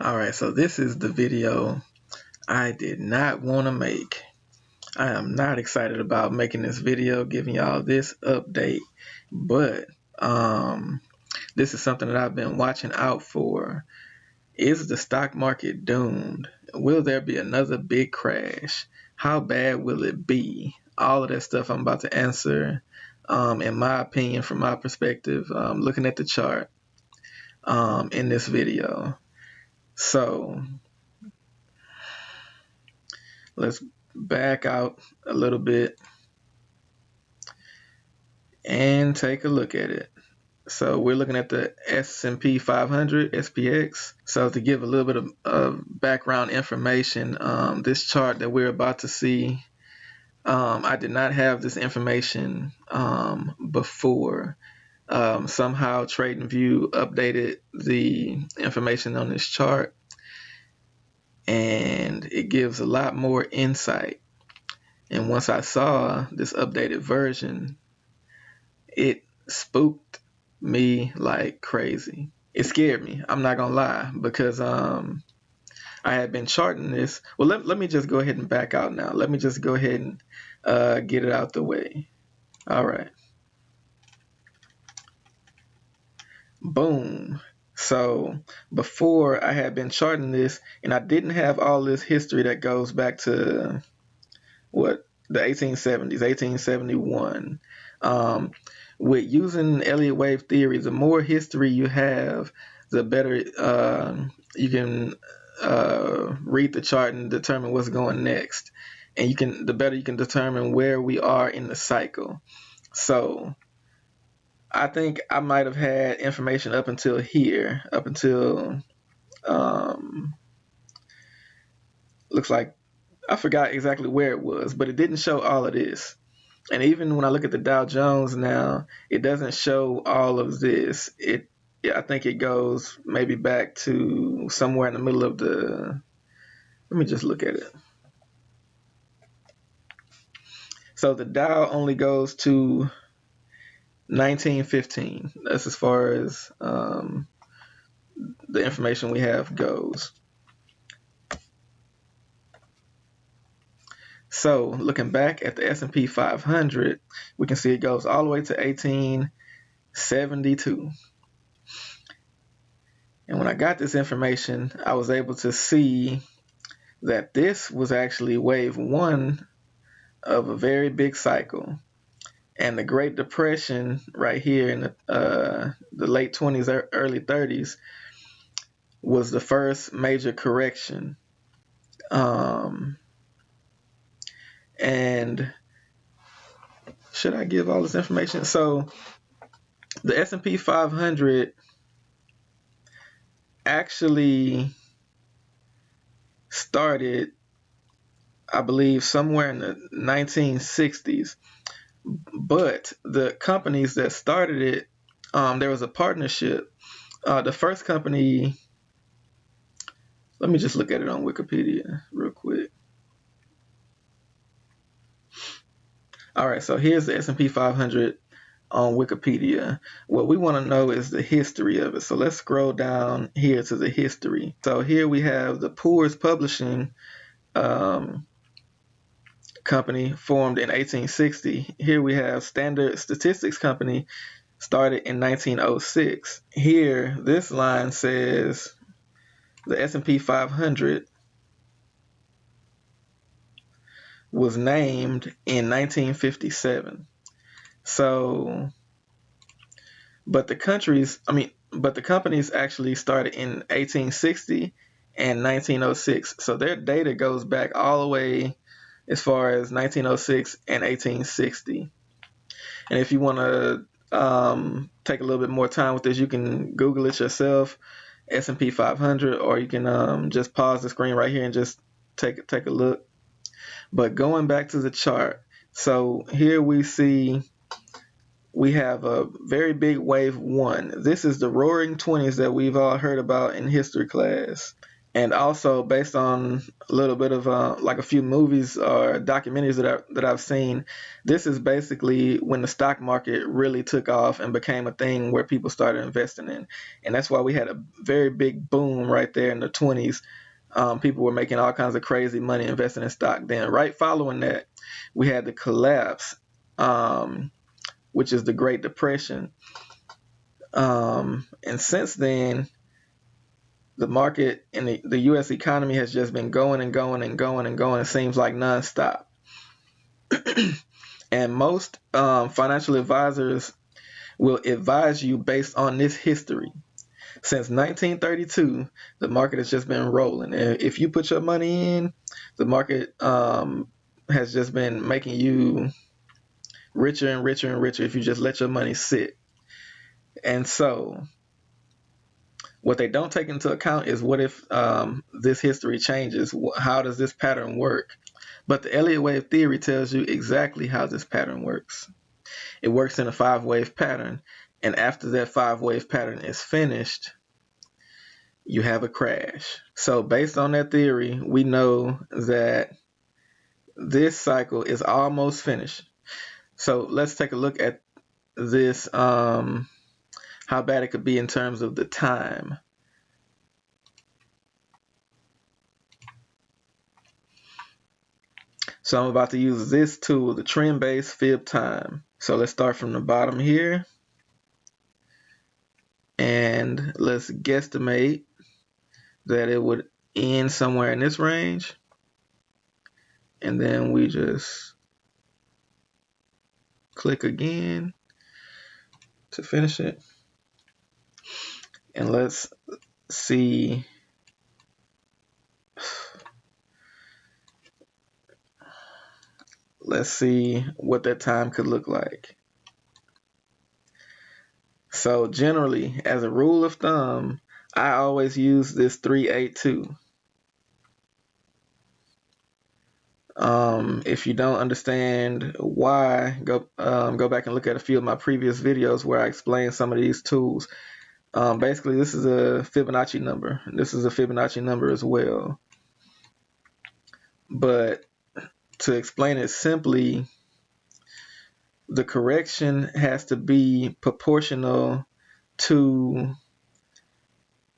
Alright, so this is the video I did not want to make. I am not excited about making this video, giving y'all this update, but this is something that I've been watching out for. Is the stock market doomed? Will there be another big crash? How bad will it be? All of that stuff I'm about to answer, in my opinion, from my perspective, looking at the chart in this video. So let's back out a little bit and take a look at it. So we're looking at the S&P 500 SPX. So to give a little bit of background information, this chart that we're about to see, I did not have this information before. Somehow TradingView updated the information on this chart, and it gives a lot more insight. And once I saw this updated version, it spooked me like crazy. It scared me, I'm not gonna lie, because I had been charting this. Well, let me just go ahead and back out now. Let me just go ahead and get it out the way. All right. Boom. So before, I had been charting this, and I didn't have all this history that goes back to what, the 1870s, 1871. With using Elliott wave theory, the more history you have, the better you can read the chart and determine what's going next, and the better you can determine where we are in the cycle. So I think I might have had information up until here, up until looks like I forgot exactly where it was, but it didn't show all of this. And even when I look at the Dow Jones now, it doesn't show all of this. I think it goes maybe back to somewhere in the middle of the. Let me just look at it. So the Dow only goes to 1915. That's as far as the information we have goes. So looking back at the S&P 500, we can see it goes all the way to 1872. And when I got this information, I was able to see that this was actually wave one of a very big cycle. And the Great Depression right here in the late 20s, early 30s was the first major correction. And should I give all this information? So the S&P 500 actually started, I believe, somewhere in the 1960s. But the companies that started it, there was a partnership. The first company, let me just look at it on Wikipedia real quick. All right, so here's the S&P 500 on Wikipedia. What we want to know is the history of it. So let's scroll down here to the history. So here we have the Poor's Publishing Company, formed in 1860. Here we have Standard Statistics Company, started in 1906. Here, this line says the S&P 500 was named in 1957. So, but the companies actually started in 1860 and 1906. So their data goes back all the way as far as 1906 and 1860. And if you want to take a little bit more time with this, you can Google it yourself, S&P 500, or you can just pause the screen right here and just take a look. But going back to the chart, so here we see we have a very big wave one. This is the roaring 20s that we've all heard about in history class. And also based on a little bit of like a few movies or documentaries that I've seen, this is basically when the stock market really took off and became a thing where people started investing in. And that's why we had a very big boom right there in the 20s. People were making all kinds of crazy money investing in stock. Then right following that, we had the collapse, which is the Great Depression. And since then, the market and the U.S. economy has just been going and going and going and going. It seems like nonstop. And most financial advisors will advise you based on this history. Since 1932, the market has just been rolling. If you put your money in, the market has just been making you richer and richer and richer if you just let your money sit. And so what they don't take into account is what if this history changes? How does this pattern work? But the Elliott wave theory tells you exactly how this pattern works. It works in a 5-wave pattern, and after that 5-wave pattern is finished, you have a crash. So based on that theory, we know that this cycle is almost finished. So let's take a look at this, how bad it could be in terms of the time. So I'm about to use this tool, the trend-based fib time. So let's start from the bottom here. And let's guesstimate that it would end somewhere in this range. And then we just click again to finish it. And let's see. Let's see what that time could look like. So generally, as a rule of thumb, I always use this 382. If you don't understand why, go back and look at a few of my previous videos where I explain some of these tools. Basically, this is a Fibonacci number. This is a Fibonacci number as well. But to explain it simply, the correction has to be proportional to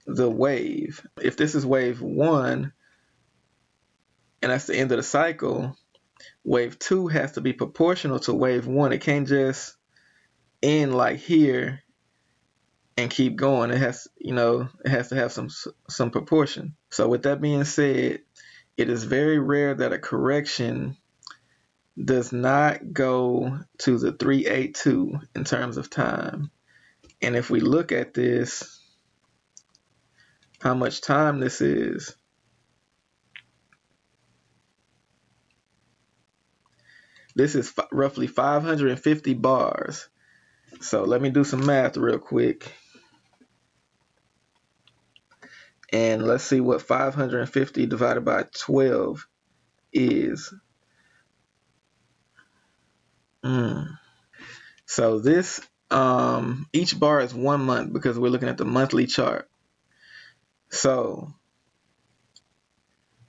the wave. If this is wave 1, and that's the end of the cycle, wave 2 has to be proportional to wave 1. It can't just end like here and keep going. It has, it has to have some proportion. So with that being said, it is very rare that a correction does not go to the 382 in terms of time. And if we look at this, how much time this is, this is roughly 550 bars. So let me do some math real quick. And let's see what 550 divided by 12 is. So this, each bar is 1 month because we're looking at the monthly chart. So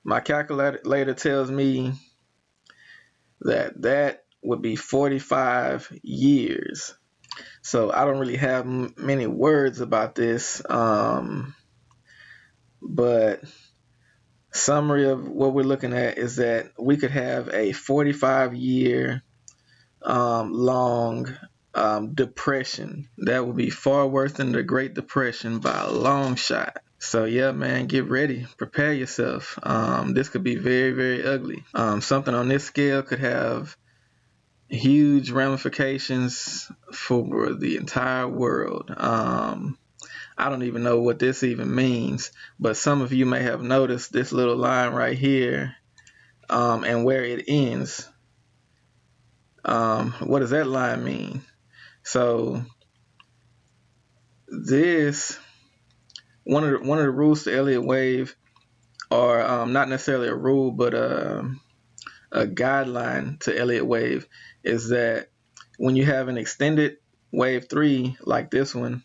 my calculator tells me that would be 45 years. So I don't really have many words about this, but summary of what we're looking at is that we could have a 45-year long depression. That would be far worse than the Great Depression by a long shot. So yeah, man, get ready, prepare yourself. This could be very, very ugly. Something on this scale could have huge ramifications for the entire world. I don't even know what this even means, but some of you may have noticed this little line right here, and where it ends. What does that line mean? So this, one of the rules to Elliott wave, or not necessarily a rule, but a guideline to Elliott wave, is that when you have an extended wave 3 like this one,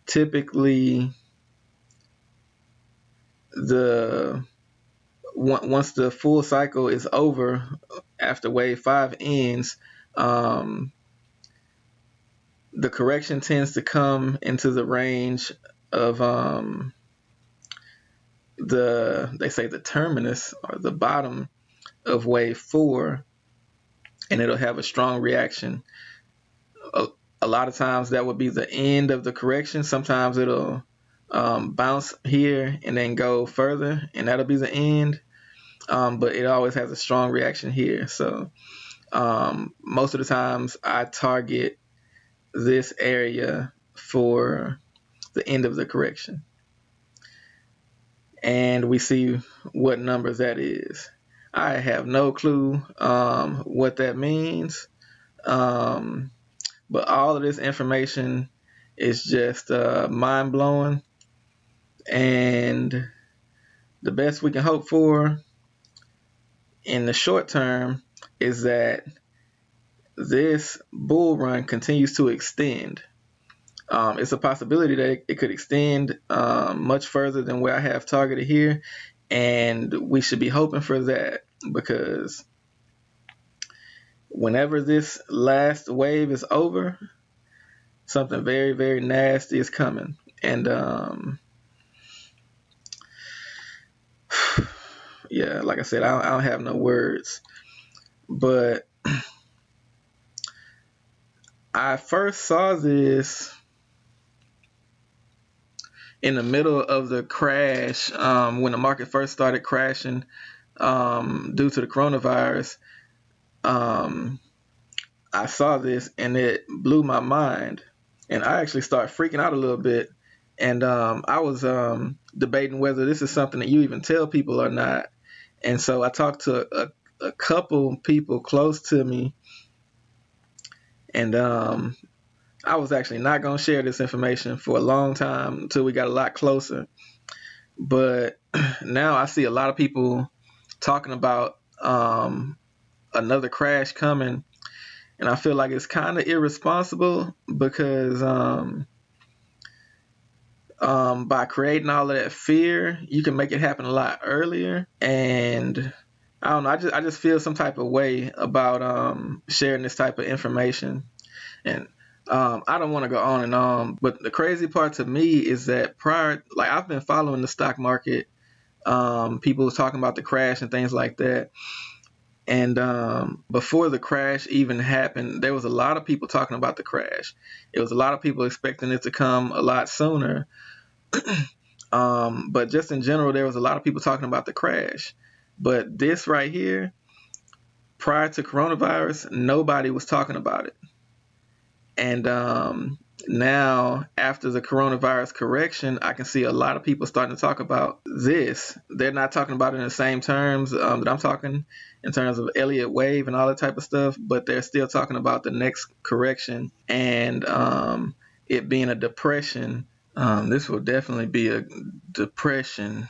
typically the once the full cycle is over, after wave 5 ends, the correction tends to come into the range of they say the terminus or the bottom of wave 4, and it'll have a strong reaction. A lot of times that would be the end of the correction. Sometimes it'll bounce here and then go further, and that'll be the end. But it always has a strong reaction here. So most of the times I target this area for the end of the correction. And we see what numbers that is. I have no clue what that means. But all of this information is just mind-blowing. And the best we can hope for in the short term is that this bull run continues to extend. It's a possibility that it could extend much further than where I have targeted here, and we should be hoping for that, because whenever this last wave is over, something very, very nasty is coming. And yeah, like I said, I don't have no words. But I first saw this in the middle of the crash, when the market first started crashing due to the coronavirus. I saw this and it blew my mind, and I actually started freaking out a little bit. And I was debating whether this is something that you even tell people or not. And so I talked to a couple people close to me, and I was actually not going to share this information for a long time until we got a lot closer. But now I see a lot of people talking about another crash coming, and I feel like it's kind of irresponsible, because by creating all of that fear, you can make it happen a lot earlier. And I don't know, I just feel some type of way about sharing this type of information. And I don't want to go on and on, but the crazy part to me is that I've been following the stock market, people talking about the crash and things like that. And before the crash even happened, there was a lot of people talking about the crash. It was a lot of people expecting it to come a lot sooner. But just in general, there was a lot of people talking about the crash. But this right here, prior to coronavirus, nobody was talking about it. And now, after the coronavirus correction, I can see a lot of people starting to talk about this. They're not talking about it in the same terms that I'm talking, in terms of Elliott wave and all that type of stuff, but they're still talking about the next correction and it being a depression. This will definitely be a depression,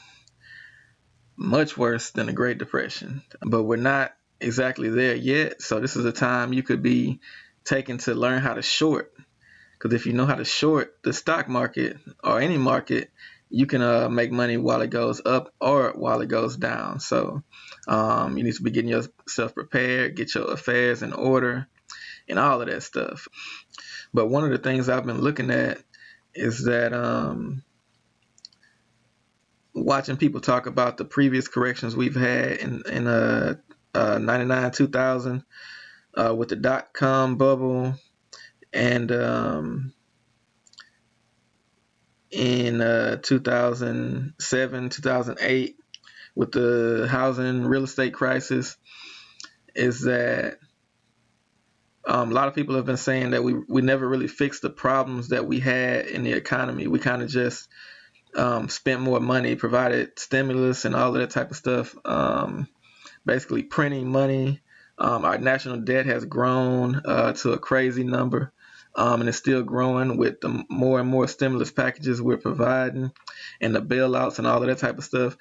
much worse than the Great Depression. But we're not exactly there yet, so this is a time you could be taken to learn how to short. Because if you know how to short the stock market or any market, you can make money while it goes up or while it goes down. So you need to be getting yourself prepared, get your affairs in order, and all of that stuff. But one of the things I've been looking at is that watching people talk about the previous corrections we've had in 99, 2000 with the dot-com bubble, and in 2007, 2008 with the housing real estate crisis, is that a lot of people have been saying that we never really fixed the problems that we had in the economy. We kind of just spent more money, provided stimulus and all of that type of stuff, basically printing money. Our national debt has grown to a crazy number, and it's still growing with the more and more stimulus packages we're providing and the bailouts and all of that type of stuff.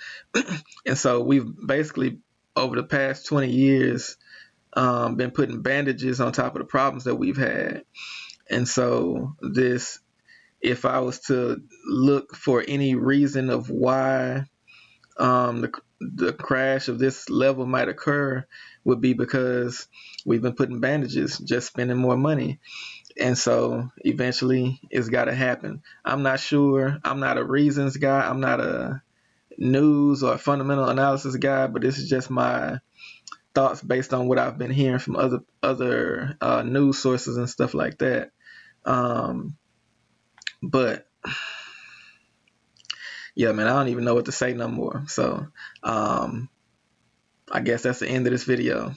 And so we've basically, over the past 20 years, been putting bandages on top of the problems that we've had. And so if I was to look for any reason of why the crash of this level might occur would be because we've been putting bandages, just spending more money. And so eventually it's got to happen. I'm not sure. I'm not a reasons guy. I'm not a news or fundamental analysis guy, but this is just my thoughts based on what I've been hearing from other news sources and stuff like that. But yeah, man, I don't even know what to say no more. So I guess that's the end of this video.